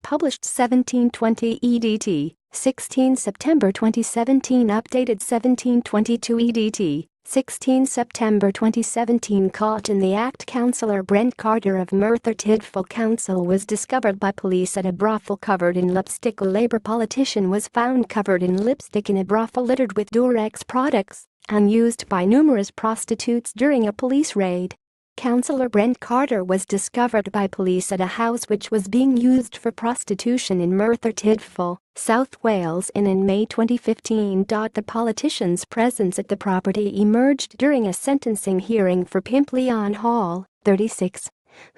published 1720 EDT, 16 September 2017 updated 1722 EDT, 16 September 2017 Caught in the act. Councillor Brent Carter of Merthyr Tydfil Council was discovered by police at a brothel covered in lipstick. A Labour politician was found covered in lipstick in a brothel littered with Durex products and used by numerous prostitutes during a police raid. Councillor Brent Carter was discovered by police at a house which was being used for prostitution in Merthyr Tydfil, South Wales in May 2015. The politician's presence at the property emerged during a sentencing hearing for Pimp Leon Hall, 36,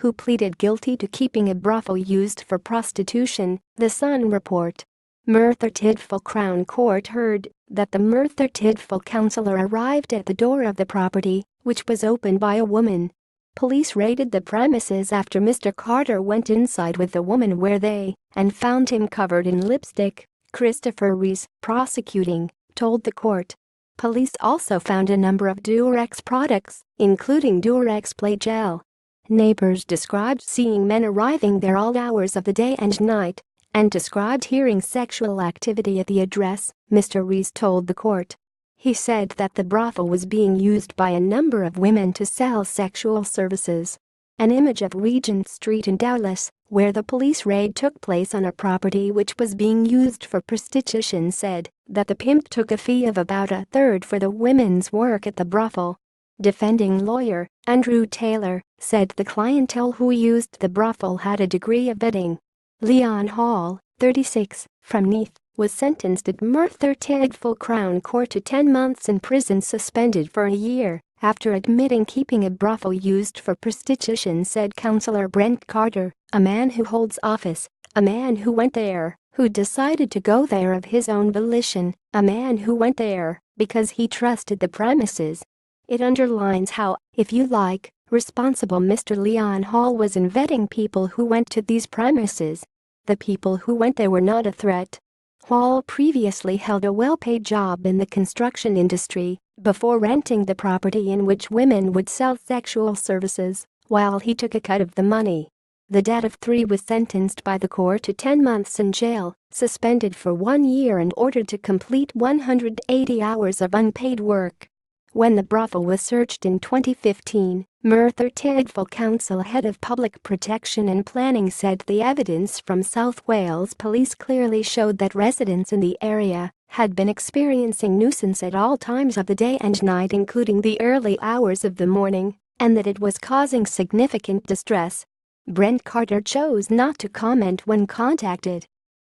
who pleaded guilty to keeping a brothel used for prostitution, The Sun report. Merthyr Tydfil Crown Court heard that the Merthyr Tydfil councillor arrived at the door of the property, which was opened by a woman. Police raided the premises after Mr. Carter went inside with the woman where they and found him covered in lipstick, Christopher Rees, prosecuting, told the court. Police also found a number of Durex products, including Durex Play Gel. Neighbors described seeing men arriving there all hours of the day and night and described hearing sexual activity at the address, Mr. Rees told the court. He said that the brothel was being used by a number of women to sell sexual services. An image of Regent Street in Dallas, where the police raid took place on a property which was being used for prostitution, said that the pimp took a fee of about a third for the women's work at the brothel. Defending lawyer, Andrew Taylor, said the clientele who used the brothel had a degree of vetting. Leon Hall, 36, from Neath, was sentenced at Merthyr Tydfil Crown Court to 10 months in prison, suspended for a year after admitting keeping a brothel used for prostitution, said Councillor Brent Carter, a man who holds office, a man who went there, who decided to go there of his own volition, a man who went there because he trusted the premises. It underlines how, if you like, responsible Mr. Leon Hall was in vetting people who went to these premises. The people who went there were not a threat. Hall previously held a well-paid job in the construction industry before renting the property in which women would sell sexual services, while he took a cut of the money. The dad of 3 was sentenced by the court to 10 months in jail, suspended for 1 year and ordered to complete 180 hours of unpaid work. When the brothel was searched in 2015, Merthyr Tydfil Council head of Public Protection and Planning said the evidence from South Wales Police clearly showed that residents in the area had been experiencing nuisance at all times of the day and night, including the early hours of the morning, and that it was causing significant distress. Brent Carter chose not to comment when contacted.